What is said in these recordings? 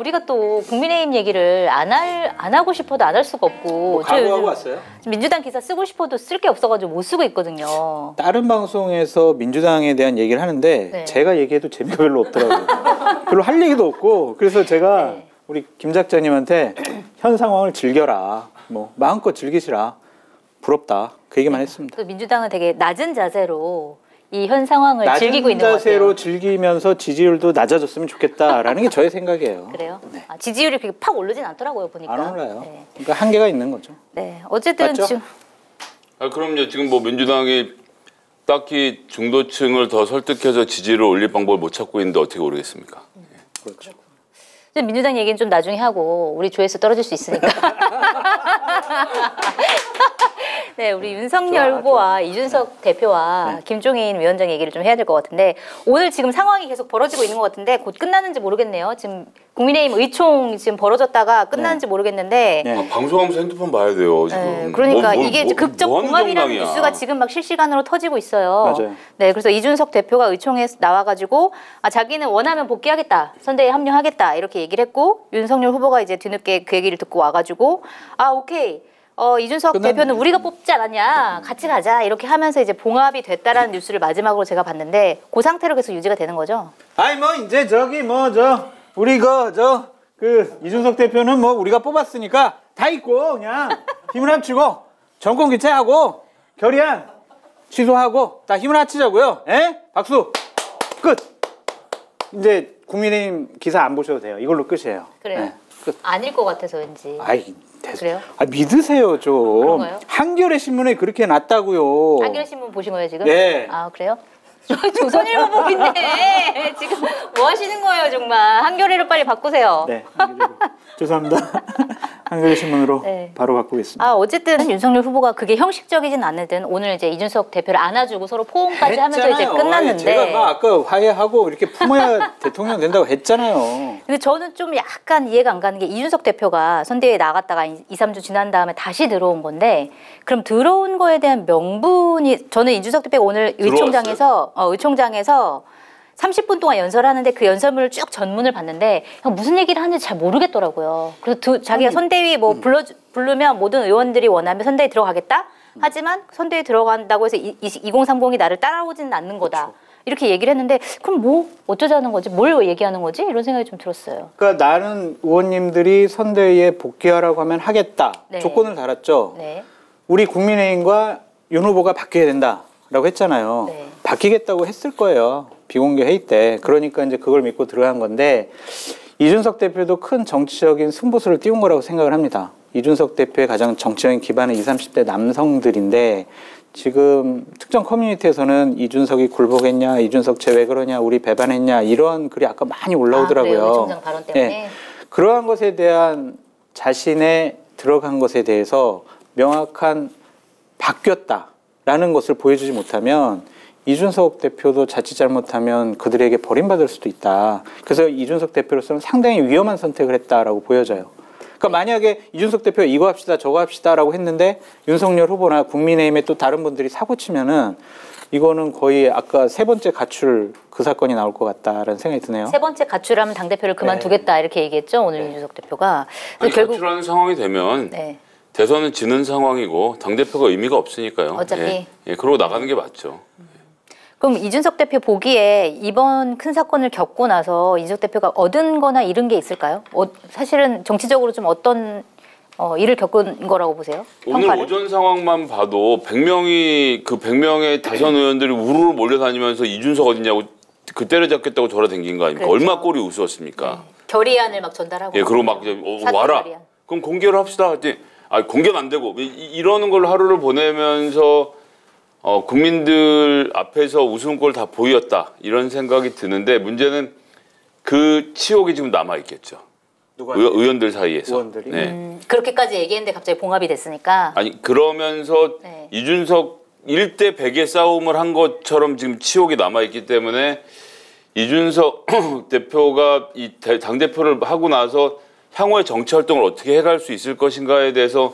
우리가 또 국민의힘 얘기를 안 하고 싶어도 안 할 수가 없고. 뭐 각오하고 왔어요? 민주당 기사 쓰고 싶어도 쓸 게 없어가지고 못 쓰고 있거든요. 다른 방송에서 민주당에 대한 얘기를 하는데 네. 제가 얘기해도 재미가 별로 없더라고요. 별로 할 얘기도 없고. 그래서 제가 네. 우리 김 작자님한테 현 상황을 즐겨라. 뭐 마음껏 즐기시라. 부럽다. 그 얘기만 했습니다. 또 민주당은 되게 낮은 자세로 이 현 상황을 즐기고 있는 것 낮은 같아요. 자세로 즐기면서 지지율도 낮아졌으면 좋겠다라는 게 저의 생각이에요. 그래요? 네. 아, 지지율이 그렇게 팍 오르진 않더라고요, 보니까. 안 올라요. 네. 그러니까 한계가 있는 거죠. 네. 어쨌든 맞죠? 지금 그럼요. 지금 뭐 민주당이 딱히 중도층을 더 설득해서 지지를 올릴 방법을 못 찾고 있는데 어떻게 오르겠습니까? 그렇죠. 민주당 얘기는 좀 나중에 하고 우리 조회수 떨어질 수 있으니까. 네, 우리 윤석열 후보와 이준석 대표와 김종인 위원장 얘기를 좀 해야 될 것 같은데 오늘 지금 상황이 계속 벌어지고 있는 것 같은데 곧 끝나는지 모르겠네요. 지금 국민의힘 의총 지금 벌어졌다가 끝나는지 모르겠는데 네. 방송하면서 핸드폰 봐야 돼요. 지금. 네, 그러니까 이게 극적 뭐 하는 봉합이라는 정당이야. 뉴스가 지금 막 실시간으로 터지고 있어요. 맞아요. 네, 그래서 이준석 대표가 의총에 나와가지고 자기는 원하면 복귀하겠다, 선대에 합류하겠다 이렇게 얘기를 했고 윤석열 후보가 이제 뒤늦게 그 얘기를 듣고 와가지고 오케이. 이준석 대표는 우리가 뽑지 않았냐, 같이 가자 이렇게 하면서 이제 봉합이 됐다라는 뉴스를 마지막으로 제가 봤는데 그 상태로 계속 유지가 되는 거죠. 아니 뭐 이제 저기 뭐 우리 그 이준석 대표는 뭐 우리가 뽑았으니까 다 있고 그냥 힘을 합치고 정권 교체하고 결의안 취소하고 다 힘을 합치자고요. 에? 박수. 끝. 이제 국민의힘 기사 안 보셔도 돼요. 이걸로 끝이에요. 그래요? 네, 끝. 아닐 것 같아서 왠지. 아이, 그래요? 믿으세요 좀. 그런가요? 한겨레 신문에 그렇게 났다고요. 한겨레 신문 보신 거예요 지금? 네. 아 그래요? 조선일보 보인데 지금 뭐 하시는 거예요 정말. 한겨레로 빨리 바꾸세요. 네. 한겨레로. 죄송합니다. 한겨레 신문으로 네. 바로 바꾸겠습니다. 어쨌든 윤석열 후보가 그게 형식적이진 않으든 오늘 이제 이준석 대표를 안아주고 서로 포옹까지 하면서 이제 했잖아요. 끝났는데. 제가 막 아까 화해하고 이렇게 품어야 대통령 된다고 했잖아요. 근데 저는 좀 약간 이해가 안 가는 게 이준석 대표가 선대위에 나갔다가 2, 3주 지난 다음에 다시 들어온 건데 그럼 들어온 거에 대한 명분이 저는 이준석 대표가 오늘 의총장에서 30분 동안 연설하는데 그 연설문을 쭉 전문을 봤는데 무슨 얘기를 하는지 잘 모르겠더라고요. 그래서 자기가 선대위 뭐 부르면 모든 의원들이 원하면 선대위 들어가겠다. 하지만 선대위 들어간다고 해서 2030이 나를 따라오지는 않는 거다. 그렇죠. 이렇게 얘기를 했는데 그럼 뭐 어쩌자는 거지? 뭘 얘기하는 거지? 이런 생각이 좀 들었어요. 그러니까 나는 의원님들이 선대위에 복귀하라고 하면 하겠다. 네. 조건을 달았죠. 네. 우리 국민의힘과 윤 후보가 바뀌어야 된다라고 했잖아요. 네. 바뀌겠다고 했을 거예요. 비공개 회의 때. 그러니까 이제 그걸 믿고 들어간 건데 이준석 대표도 큰 정치적인 승부수를 띄운 거라고 생각을 합니다. 이준석 대표의 가장 정치적인 기반은 20, 30대 남성들인데 지금 특정 커뮤니티에서는 이준석이 굴복했냐, 이준석 쟤 왜 그러냐, 우리 배반했냐 이런 글이 아까 많이 올라오더라고요. 그래요? 총장 발언 때문에? 네. 그러한 것에 대한 자신의 들어간 것에 대해서 명확한 바뀌었다라는 것을 보여주지 못하면 이준석 대표도 자칫 잘못하면 그들에게 버림받을 수도 있다. 그래서 이준석 대표로서는 상당히 위험한 선택을 했다라고 보여져요. 그러니까 만약에 이준석 대표가 이거 합시다 저거 합시다라고 했는데 윤석열 후보나 국민의힘의 또 다른 분들이 사고치면은 이거는 거의 아까 세 번째 가출 그 사건이 나올 것 같다라는 생각이 드네요. 세 번째 가출하면 당대표를 그만두겠다 이렇게 얘기했죠. 오늘 이준석 대표가. 결국 가출하는 상황이 되면 네. 대선은 지는 상황이고 당대표가 의미가 없으니까요. 어차피. 그러고 나가는 게 맞죠. 그럼 이준석 대표 보기에 이번 큰 사건을 겪고 나서 이준석 대표가 얻은 거나 잃은 게 있을까요? 사실은 정치적으로 좀 어떤 일을 겪은 거라고 보세요? 오늘 평가를? 오전 상황만 봐도 100명의 다선 의원들이 우르르 몰려다니면서 이준석 어딨냐고 그 때려잡겠다고 돌아다닌 거 아닙니까? 그렇죠. 얼마 꼴이 우스웠습니까? 네. 결의안을 막 전달하고. 예, 그리고 막 이제 와라. 결의안. 그럼 공개를 합시다. 했더니 공개는 안 되고 이러는 걸로 하루를 보내면서 국민들 앞에서 웃음꼴 다 보였다 이런 생각이 드는데 문제는 그 치욕이 지금 남아 있겠죠. 의원들 사이에서. 의원들이? 네. 그렇게까지 얘기했는데 갑자기 봉합이 됐으니까. 아니 그러면서 네. 이준석 1대 100의 싸움을 한 것처럼 지금 치욕이 남아 있기 때문에 이준석 대표가 이 당 대표를 하고 나서 향후의 정치 활동을 어떻게 해갈 수 있을 것인가에 대해서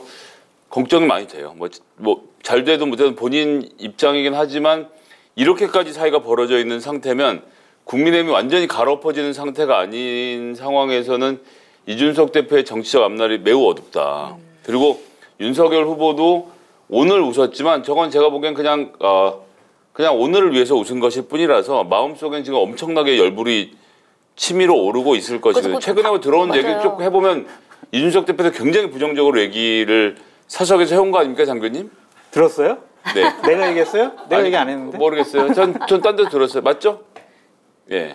걱정이 많이 돼요. 뭐 잘 되든 못되든 본인 입장이긴 하지만 이렇게까지 사이가 벌어져 있는 상태면 국민의힘이 완전히 갈아엎어지는 상태가 아닌 상황에서는 이준석 대표의 정치적 앞날이 매우 어둡다. 그리고 윤석열 후보도 오늘 웃었지만 저건 제가 보기엔 그냥 오늘을 위해서 웃은 것일 뿐이라서 마음속엔 지금 엄청나게 열불이 치밀어 오르고 있을 것이거든요. 최근에 들어온 얘기 쭉 해보면 이준석 대표도 굉장히 부정적으로 얘기를 사석에서 해온 거 아닙니까, 장교님? 들었어요? 네. 내가 얘기했어요? 내가 아니, 얘기 안 했는데? 모르겠어요. 전 딴 데서 들었어요. 맞죠? 예.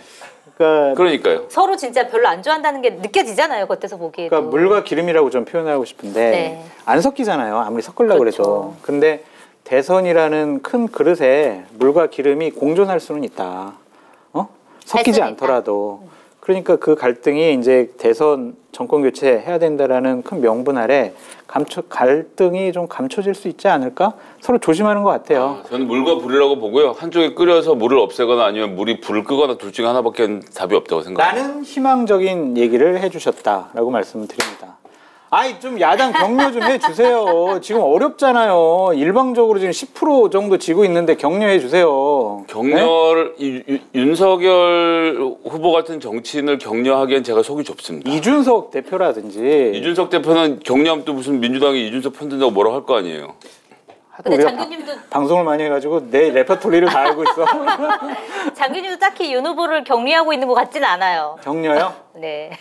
그러니까요. 서로 진짜 별로 안 좋아한다는 게 느껴지잖아요. 겉에서 보기에도. 그러니까 물과 기름이라고 좀 표현하고 싶은데 네. 안 섞이잖아요. 아무리 섞으려고 그렇죠. 그래도. 근데 대선이라는 큰 그릇에 물과 기름이 공존할 수는 있다. 섞이지 않더라도. 그러니까 그 갈등이 이제 대선 정권 교체해야 된다라는 큰 명분 아래 갈등이 좀 감춰질 수 있지 않을까? 서로 조심하는 것 같아요. 저는 물과 불이라고 보고요. 한쪽에 끓여서 물을 없애거나 아니면 물이 불을 끄거나 둘 중에 하나밖에 답이 없다고 생각합니다. 나는 희망적인 얘기를 해주셨다라고 말씀을 드립니다. 아이 좀 야당 격려 좀 해주세요. 지금 어렵잖아요. 일방적으로 지금 10% 정도 지고 있는데 격려해 주세요. 격려를 네? 윤석열 후보 같은 정치인을 격려하기엔 제가 속이 좁습니다. 이준석 대표라든지 이준석 대표는 격려하면 또 무슨 민주당이 이준석 편든다고 뭐라고 할 거 아니에요. 근데 장교님도 방송을 많이 해가지고 내 레퍼토리를 다 알고 있어. 장교님도 딱히 윤 후보를 격려하고 있는 것 같지는 않아요. 격려요? 네.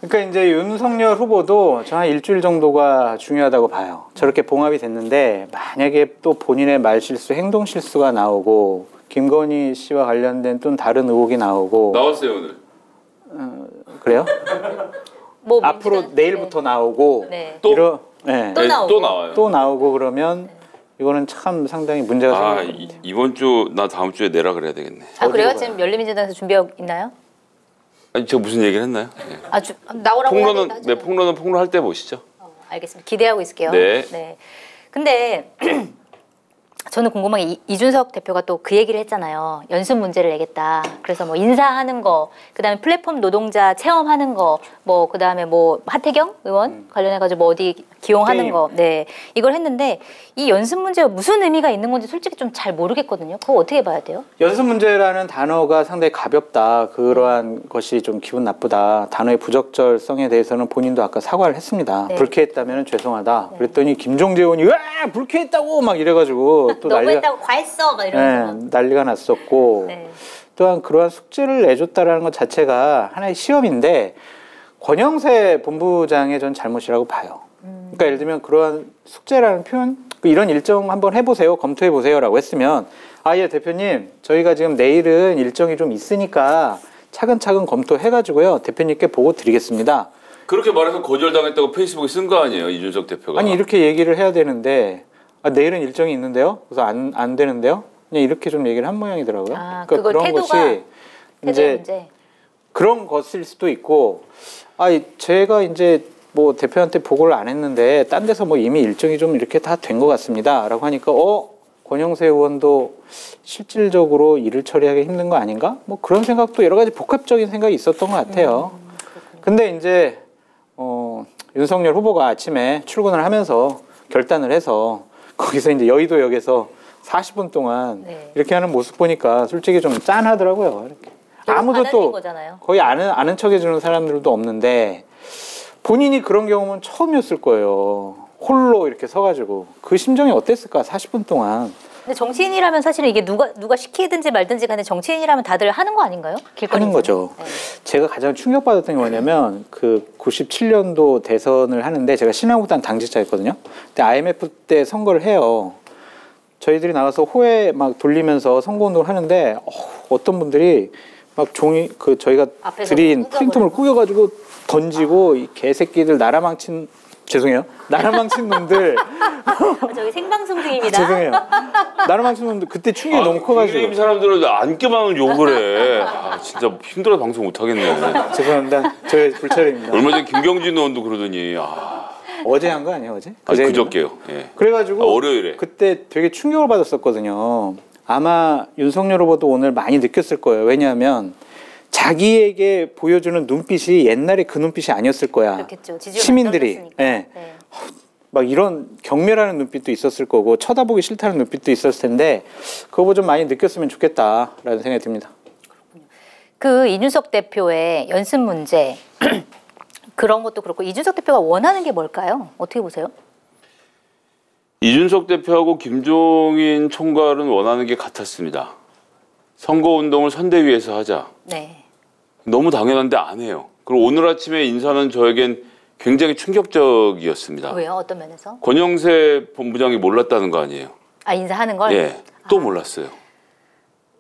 그러니까 이제 윤석열 후보도 저 한 일주일 정도가 중요하다고 봐요. 저렇게 봉합이 됐는데 만약에 또 본인의 말 실수, 행동 실수가 나오고 김건희 씨와 관련된 또 다른 의혹이 나오고 나왔어요 오늘. 그래요? 뭐 앞으로 민주당? 내일부터 네. 나오고 네. 네. 또 나오고. 또 나와요. 또 나오고 그러면 이거는 참 상당히 문제가 생깁니다. 이번 주 나 다음 주에 내라 그래야 되겠네. 그래요? 가요? 지금 열린민주당에서 준비하고 있나요? 아니 제가 무슨 얘기를 했나요? 네. 나오라고 폭로는 폭로할 때 보시죠. 알겠습니다. 기대하고 있을게요. 네. 근데 저는 궁금한 게 이준석 대표가 또 그 얘기를 했잖아요. 연수 문제를 내겠다. 그래서 뭐 인사하는 거, 그다음에 플랫폼 노동자 체험하는 거, 뭐 그다음에 뭐 하태경 의원 관련해가지고 뭐 어디 기용하는 거, 네 이걸 했는데 이 연수 문제가 무슨 의미가 있는 건지 솔직히 좀 잘 모르겠거든요. 그거 어떻게 봐야 돼요? 연수 문제라는 단어가 상당히 가볍다. 그러한 것이 좀 기분 나쁘다. 단어의 부적절성에 대해서는 본인도 아까 사과를 했습니다. 네. 불쾌했다면 죄송하다. 그랬더니 김종재 의원이 왜 불쾌했다고 막 이래가지고 또 너무 했다고 과했어 막 이러면서 네, 난리가 났었고 네. 또한 그러한 숙제를 내줬다라는 것 자체가 하나의 시험인데 권영세 본부장의 전 잘못이라고 봐요. 그러니까 예를 들면 그러한 숙제라는 표현, 이런 일정 한번 해보세요, 검토해보세요라고 했으면 예 대표님 저희가 지금 내일은 일정이 좀 있으니까 차근차근 검토해가지고요 대표님께 보고 드리겠습니다. 그렇게 말해서 거절당했다고 페이스북에 쓴 거 아니에요 이준석 대표가? 아니 이렇게 얘기를 해야 되는데 내일은 일정이 있는데요? 그래서 안 되는데요? 그냥 이렇게 좀 얘기를 한 모양이더라고요. 그러니까 그런 것이 이제 그런 것일 수도 있고, 제가 이제 뭐 대표한테 보고를 안 했는데 딴 데서 뭐 이미 일정이 좀 이렇게 다 된 것 같습니다라고 하니까 권영세 의원도 실질적으로 일을 처리하기 힘든 거 아닌가? 뭐 그런 생각도 여러 가지 복합적인 생각이 있었던 것 같아요. 근데 이제 윤석열 후보가 아침에 출근을 하면서 결단을 해서 거기서 이제 여의도역에서 40분 동안 이렇게 하는 모습 보니까 솔직히 좀 짠하더라고요. 이렇게. 아무도 또 거의 아는 척 해주는 사람들도 없는데 본인이 그런 경험은 처음이었을 거예요. 홀로 이렇게 서가지고 그 심정이 어땠을까 40분 동안. 근데 정치인이라면 사실은 이게 누가 시키든지 말든지 간에 정치인이라면 다들 하는 거 아닌가요? 하는 거죠. 네. 제가 가장 충격받았던 게 뭐냐면 그 97년도 대선을 하는데 제가 신한국당 당직자였거든요. 근데 IMF 때 선거를 해요. 저희들이 나가서 호에 막 돌리면서 선거운동을 하는데 어떤 분들이 막 종이 저희가 드린 프린트물 꾸겨가지고 던지고 이 개새끼들 나라 망친 놈들. 저기 생방송 중입니다. 죄송해요. 나라 망친 놈들 그때 충격이 너무 커가지고. 이 사람들은 안겨만 욕을 해. 진짜 힘들어 방송 못 하겠네. 죄송합니다. 저의 불찰입니다. 얼마 전에 김경진 의원도 그러더니 어제 한 거 아니에요 어제? 그저께요. 예. 그래가지고 월요일에 그때 되게 충격을 받았었거든요. 아마 윤석열 후보도 오늘 많이 느꼈을 거예요. 왜냐하면 자기에게 보여주는 눈빛이 옛날에 그 눈빛이 아니었을 거야. 그렇겠죠. 시민들이 막 이런 경멸하는 눈빛도 있었을 거고 쳐다보기 싫다는 눈빛도 있었을 텐데 그거 좀 많이 느꼈으면 좋겠다라는 생각이 듭니다. 그 이준석 대표의 연습 문제 그런 것도 그렇고 이준석 대표가 원하는 게 뭘까요? 어떻게 보세요? 이준석 대표하고 김종인 총괄은 원하는 게 같았습니다. 선거운동을 선대위에서 하자. 네. 너무 당연한데 안 해요. 그리고 오늘 아침에 인사는 저에겐 굉장히 충격적이었습니다. 왜요? 어떤 면에서? 권영세 본부장이 몰랐다는 거 아니에요? 아, 인사하는 걸? 예, 또 몰랐어요.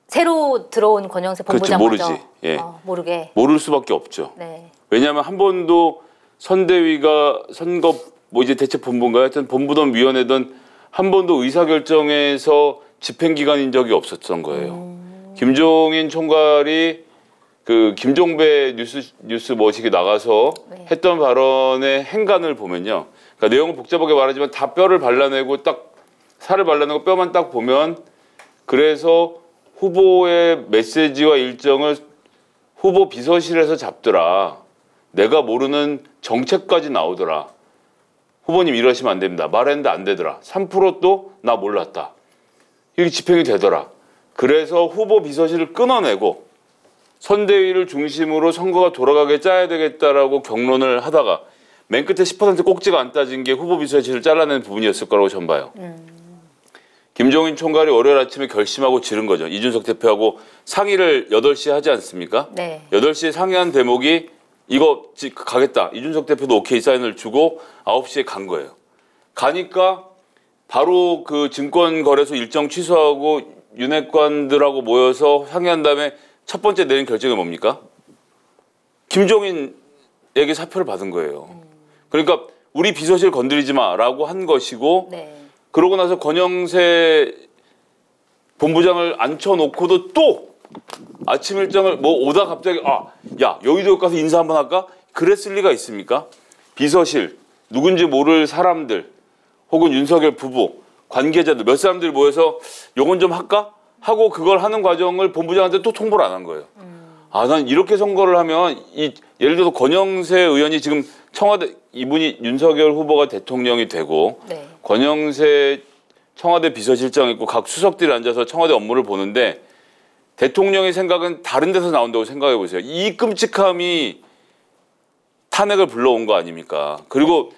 새로 들어온 권영세 본부장마저 그렇죠, 모르지. 예. 모르게. 모를 수밖에 없죠. 네. 왜냐하면 한 번도 선대위가 선거 뭐 이제 대책본부인가 하여튼 본부든 위원회든 한 번도 의사결정에서 집행기관인 적이 없었던 거예요. 김종인 총괄이 그 김종배 뉴스 머시기 나가서 네. 했던 발언의 행간을 보면요. 그러니까 내용은 복잡하게 말하지만 다 뼈를 발라내고 딱 살을 발라내고 뼈만 딱 보면 그래서 후보의 메시지와 일정을 후보 비서실에서 잡더라. 내가 모르는 정책까지 나오더라. 후보님 이러시면 안 됩니다. 말했는데 안 되더라. 3%도 나 몰랐다. 이게 집행이 되더라. 그래서 후보 비서실을 끊어내고 선대위를 중심으로 선거가 돌아가게 짜야 되겠다라고 경론을 하다가 맨 끝에 10% 꼭지가 안 따진 게 후보 비서실을 잘라낸 부분이었을 거라고 전 봐요. 김종인 총괄이 월요일 아침에 결심하고 지른 거죠. 이준석 대표하고 상의를 8시에 하지 않습니까? 네. 8시에 상의한 대목이 이거 가겠다. 이준석 대표도 오케이 사인을 주고 9시에 간 거예요. 가니까 바로 그 증권거래소 일정 취소하고 윤핵관들하고 모여서 상의한 다음에 첫 번째 내린 결정이 뭡니까? 김종인에게 사표를 받은 거예요. 그러니까 우리 비서실 건드리지 마라고 한 것이고 네. 그러고 나서 권영세 본부장을 앉혀놓고도 또 아침 일정을 뭐 오다 갑자기 야 여의도 가서 인사 한번 할까? 그랬을 리가 있습니까? 비서실 누군지 모를 사람들 혹은 윤석열 부부 관계자들 몇 사람들이 모여서 요건 좀 할까? 하고 그걸 하는 과정을 본부장한테 또 통보를 안 한 거예요. 난 이렇게 선거를 하면 예를 들어서 권영세 의원이 지금 청와대 이분이 윤석열 후보가 대통령이 되고 네. 권영세 청와대 비서실장 있고 각 수석들이 앉아서 청와대 업무를 보는데 대통령의 생각은 다른 데서 나온다고 생각해 보세요. 이 끔찍함이 탄핵을 불러온 거 아닙니까? 그리고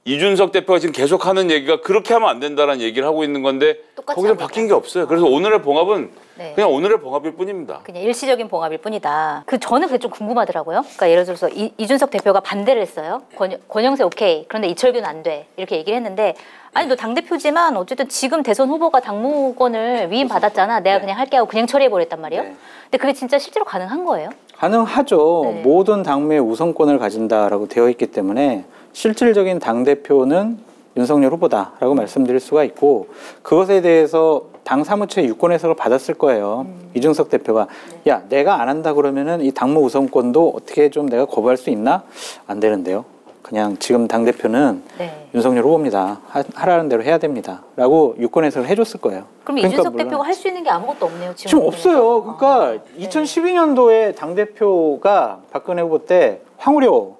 이준석 대표가 지금 계속하는 얘기가 그렇게 하면 안 된다는 얘기를 하고 있는 건데 거기서 바뀐 게 없어요. 그래서 오늘의 봉합은 네. 그냥 오늘의 봉합일 뿐입니다. 그냥 일시적인 봉합일 뿐이다. 저는 그게 좀 궁금하더라고요. 그러니까 예를 들어서 이준석 대표가 반대를 했어요. 권영세 오케이. 그런데 이철규는 안 돼. 이렇게 얘기를 했는데 아니 너 당대표지만 어쨌든 지금 대선 후보가 당무권을 위임받았잖아. 내가 그냥 할게 하고 그냥 처리해버렸단 말이에요. 네. 근데 그게 진짜 실제로 가능한 거예요? 가능하죠. 네. 모든 당무의 우선권을 가진다라고 되어 있기 때문에 실질적인 당대표는 윤석열 후보다라고 말씀드릴 수가 있고 그것에 대해서 당 사무처의 유권 해석을 받았을 거예요. 이준석 대표가 야 내가 안 한다 그러면은 이 당무 우선권도 어떻게 좀 내가 거부할 수 있나? 안 되는데요. 그냥 지금 당대표는 네. 윤석열 후보입니다. 하라는 대로 해야 됩니다. 라고 유권 해석을 해줬을 거예요. 그럼 이준석 대표가 할 수 있는 게 아무것도 없네요. 지금 없어요. 그러니까 2012년도에 당대표가 박근혜 후보 때 황우려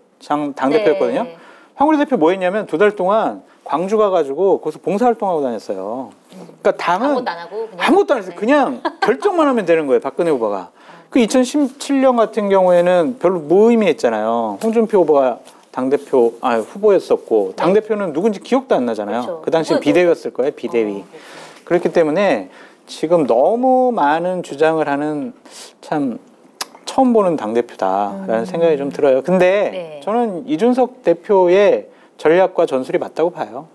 당대표였거든요. 네. 황우려 대표 뭐 했냐면 2달 동안 광주 가가지고 거기서 봉사활동하고 다녔어요. 그러니까 당은 아무것도 안 하고 그냥 아무것도 안 했어요. 그냥 결정만 하면 되는 거예요. 박근혜 후보가. 그 2017년 같은 경우에는 별로 무의미했잖아요. 홍준표 후보가 당대표 후보였었고 당대표는 누군지 기억도 안 나잖아요. 그렇죠. 그 당시 비대위였을 거예요. 비대위. 그렇기 때문에 지금 너무 많은 주장을 하는 참 처음 보는 당대표다라는 생각이 좀 들어요. 근데 네. 저는 이준석 대표의 전략과 전술이 맞다고 봐요.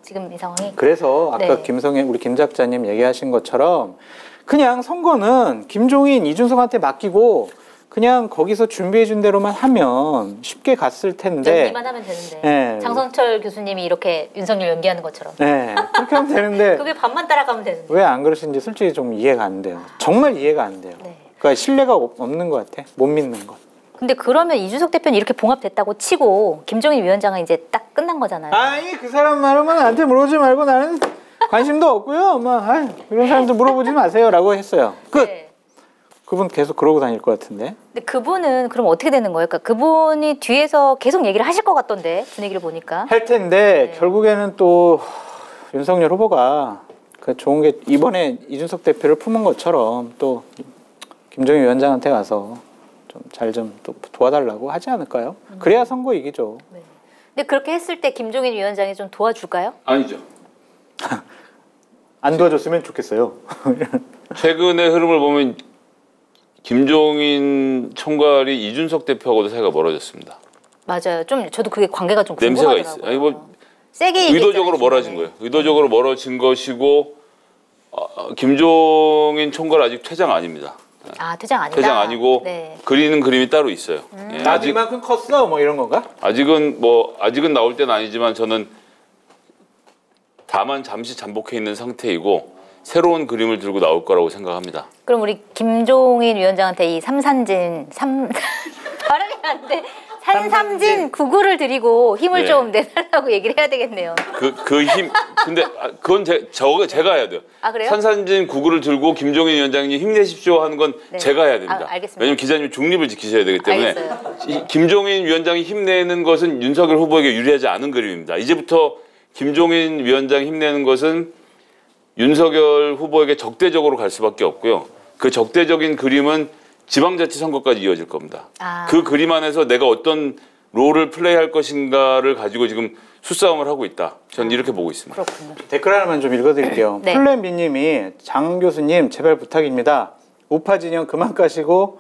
지금 이 상황이? 그래서 아까 네. 우리 김 작자님 얘기하신 것처럼 그냥 선거는 김종인, 이준석한테 맡기고 그냥 거기서 준비해 준 대로만 하면 쉽게 갔을 텐데 연기만 하면 되는데 네. 장성철 교수님이 이렇게 윤석열 연기하는 것처럼 네, 그렇게 하면 되는데 그게 반만 따라가면 되는데 왜 안 그러시는지 솔직히 좀 이해가 안 돼요. 정말 이해가 안 돼요. 네. 그러니까 신뢰가 없는 것 같아. 못 믿는 것. 근데 그러면 이준석 대표는 이렇게 봉합됐다고 치고 김종인 위원장은 이제 딱 끝난 거잖아요. 아니 그 사람 말은 나한테 물어보지 말고 나는 관심도 없고요. 이런 사람들 물어보지 마세요라고 했어요. 끝. 네. 그분 계속 그러고 다닐 것 같은데. 근데 그분은 그럼 어떻게 되는 거예요? 그러니까 그분이 뒤에서 계속 얘기를 하실 것 같던데 분위기를 보니까. 할 텐데 네. 결국에는 또 윤석열 후보가 그 좋은 게 이번에 이준석 대표를 품은 것처럼 또 김정일 위원장한테 가서 좀 잘 좀 또 도와달라고 하지 않을까요? 그래야 선거 이기죠. 네. 근데 그렇게 했을 때 김종인 위원장이 좀 도와줄까요? 아니죠. 안 도와줬으면 좋겠어요. 최근의 흐름을 보면 김종인 총괄이 이준석 대표하고도 사이가 멀어졌습니다. 맞아요. 좀 저도 그게 관계가 좀 냄새가 궁금하더라고요. 있어요. 아니 뭐 세게 의도적으로 얘기했잖아요, 멀어진 중간에. 거예요. 의도적으로 멀어진 것이고 김종인 총괄 아직 퇴장 아닙니다. 아 퇴장 아니다. 퇴장 아니고 네. 그리는 그림이 따로 있어요. 예, 나도 이만큼 컸어 뭐 이런 건가? 아직은 나올 때는 아니지만 저는 다만 잠시 잠복해 있는 상태이고 새로운 그림을 들고 나올 거라고 생각합니다. 그럼 우리 김종인 위원장한테 이 발음이 안 돼. 산삼진 구구를 드리고 힘을 네. 좀 내달라고 얘기를 해야 되겠네요. 그 힘 근데 그건 제가 해야 돼요. 아, 그래요? 산산진 구구를 들고 김종인 위원장님 힘내십시오 하는 건 네. 제가 해야 됩니다. 아, 알겠습니다. 왜냐면 기자님 중립을 지키셔야 되기 때문에 알겠어요. 이 김종인 위원장이 힘내는 것은 윤석열 후보에게 유리하지 않은 그림입니다. 이제부터 김종인 위원장이 힘내는 것은 윤석열 후보에게 적대적으로 갈 수밖에 없고요. 그 적대적인 그림은 지방자치선거까지 이어질 겁니다. 아. 그 그림 안에서 내가 어떤 롤을 플레이할 것인가를 가지고 지금 수싸움을 하고 있다. 저는 이렇게 보고 있습니다. 그렇군요. 댓글 하나만 좀 읽어드릴게요. 네. 플랜비님이 장 교수님 제발 부탁입니다. 우파 진영 그만 까시고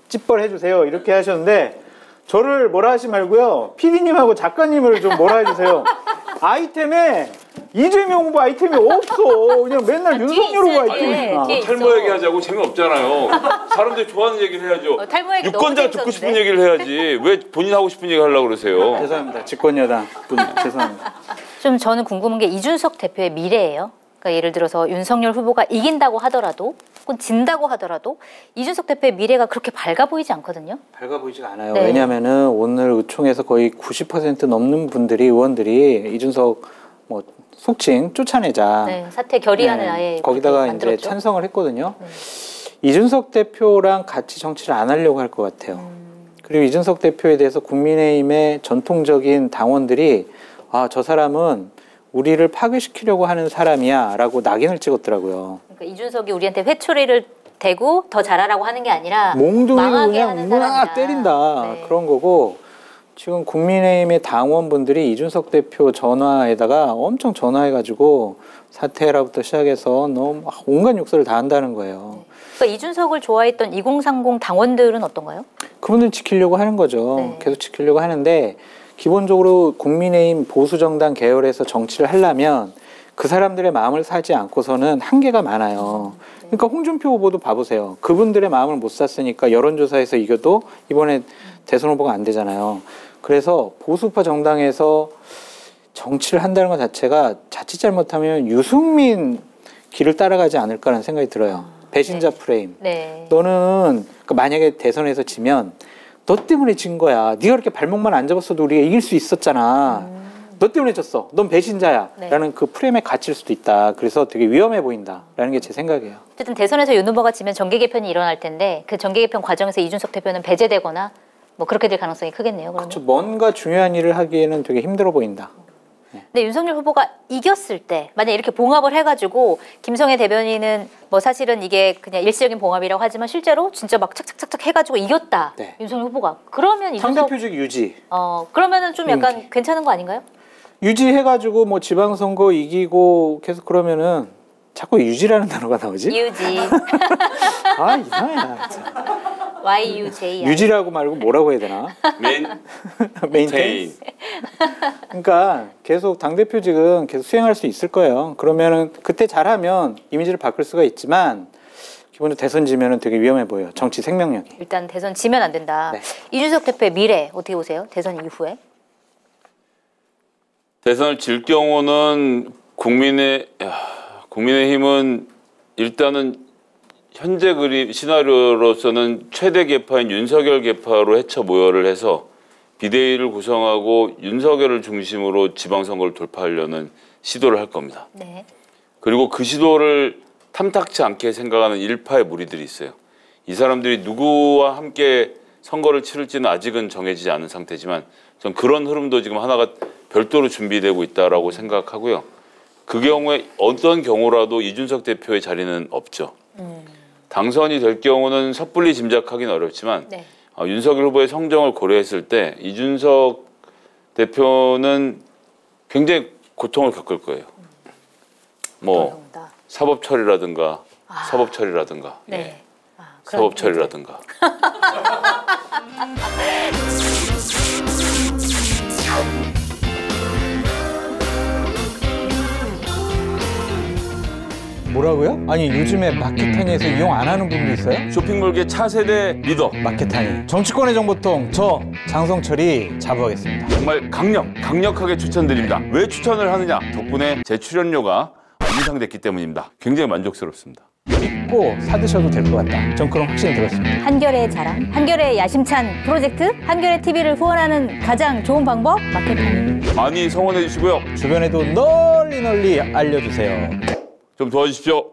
찌뻘해주세요. 이렇게 하셨는데 저를 뭐라 하지 말고요. PD님하고 작가님을 좀 뭐라 해주세요. 아이템에 이재명 후보 아이템이 없어. 그냥 맨날 윤석열 후보 있어요, 아이템이야. 뒤에. 탈모 얘기하자고 재미없잖아요. 사람들이 좋아하는 얘기를 해야죠. 탈모 얘기 유권자가 너무 듣고 싶은 재밌었는데? 얘기를 해야지. 왜 본인 하고 싶은 얘기 하려고 그러세요? 죄송합니다. 집권여당 분 죄송합니다. 좀 저는 궁금한 게 이준석 대표의 미래예요. 그러니까 예를 들어서 윤석열 후보가 이긴다고 하더라도 혹은 진다고 하더라도 이준석 대표의 미래가 그렇게 밝아 보이지 않거든요. 밝아 보이지가 않아요. 네. 왜냐하면은 오늘 의총에서 거의 90% 넘는 분들이 의원들이 이준석 뭐 속칭 쫓아내자. 네, 사퇴 결의안을 아예 거기다가 이제 만들었죠. 찬성을 했거든요. 이준석 대표랑 같이 정치를 안 하려고 할 것 같아요. 그리고 이준석 대표에 대해서 국민의힘의 전통적인 당원들이 아, 저 사람은 우리를 파괴시키려고 하는 사람이야라고 낙인을 찍었더라고요. 그러니까 이준석이 우리한테 회초리를 대고 더 잘하라고 하는 게 아니라 몽둥이로 망하게 그냥 하는 막 사람이다. 때린다. 네. 그런 거고 지금 국민의힘의 당원분들이 이준석 대표 전화에다가 엄청 전화해가지고 사퇴라부터 시작해서 너무 온갖 욕설을 다 한다는 거예요. 그러니까 이준석을 좋아했던 2030 당원들은 어떤가요? 그분들 지키려고 하는 거죠. 네. 계속 지키려고 하는데 기본적으로 국민의힘 보수정당 계열에서 정치를 하려면 그 사람들의 마음을 사지 않고서는 한계가 많아요. 그러니까 홍준표 후보도 봐보세요. 그분들의 마음을 못 샀으니까 여론조사에서 이겨도 이번에 대선 후보가 안 되잖아요. 그래서 보수파 정당에서 정치를 한다는 것 자체가 자칫 잘못하면 유승민 길을 따라가지 않을까라는 생각이 들어요. 배신자 프레임. 네. 너는 그러니까 만약에 대선에서 지면 너 때문에 진 거야. 네가 그렇게 발목만 안 잡았어도 우리가 이길 수 있었잖아. 너 때문에 졌어. 넌 배신자야. 네. 라는 그 프레임에 갇힐 수도 있다. 그래서 되게 위험해 보인다라는 게 제 생각이에요. 어쨌든 대선에서 윤 후보가 지면 정계 개편이 일어날 텐데 그 정계 개편 과정에서 이준석 대표는 배제되거나 뭐 그렇게 될 가능성이 크겠네요. 그러면. 그렇죠. 뭔가 중요한 일을 하기에는 되게 힘들어 보인다. 근데 윤석열 후보가 이겼을 때 만약 이렇게 봉합을 해가지고 김성애 대변인은 뭐 사실은 이게 그냥 일시적인 봉합이라고 하지만 실제로 진짜 막 착착착착 해가지고 이겼다. 네. 윤석열 후보가 그러면 이준석 상대표직 유지. 그러면은 좀 약간 괜찮은 거 아닌가요? 유지해가지고 뭐 지방선거 이기고 계속 그러면은 자꾸 유지라는 단어가 나오지? 유지 아 이상해 나 진짜. YUJ 유지라고 말고 뭐라고 해야 되나? 메인테인. 그러니까 계속 당대표직은 계속 수행할 수 있을 거예요. 그러면은 그때 잘하면 이미지를 바꿀 수가 있지만 기본적으로 대선 지면은 되게 위험해 보여요. 정치 생명력이. 일단 대선 지면 안 된다. 네. 이준석 대표의 미래 어떻게 보세요? 대선 이후에? 대선을 질 경우는 국민의힘은 일단은 현재 그림 시나리오로서는 최대 계파인 윤석열 계파로 해쳐 모여를 해서 비대위를 구성하고 윤석열을 중심으로 지방선거를 돌파하려는 시도를 할 겁니다. 네. 그리고 그 시도를 탐탁치 않게 생각하는 일파의 무리들이 있어요. 이 사람들이 누구와 함께 선거를 치를지는 아직은 정해지지 않은 상태지만 전 그런 흐름도 지금 하나가 별도로 준비되고 있다라고 생각하고요. 그 경우에 어떤 경우라도 이준석 대표의 자리는 없죠. 당선이 될 경우는 섣불리 짐작하기는 어렵지만 네. 윤석열 후보의 성정을 고려했을 때 이준석 대표는 굉장히 고통을 겪을 거예요. 뭐 사법 처리라든가 사법 처리라든가 네. 예. 사법 처리라든가. 뭐라고요? 아니 요즘에 마켓타니에서 이용 안 하는 분도 있어요? 쇼핑몰계 차세대 리더 마켓타니 정치권의 정보통 저 장성철이 자부하겠습니다. 정말 강력하게 추천드립니다. 왜 추천을 하느냐? 덕분에 제 출연료가 인상됐기 때문입니다. 굉장히 만족스럽습니다. 믿고 사드셔도 될 것 같다. 전 그런 확신이 들었습니다. 한결의 자랑, 한결의 야심찬 프로젝트, 한결의 TV를 후원하는 가장 좋은 방법 마켓타니. 많이 성원해 주시고요. 주변에도 널리 알려주세요. 좀 도와주십시오.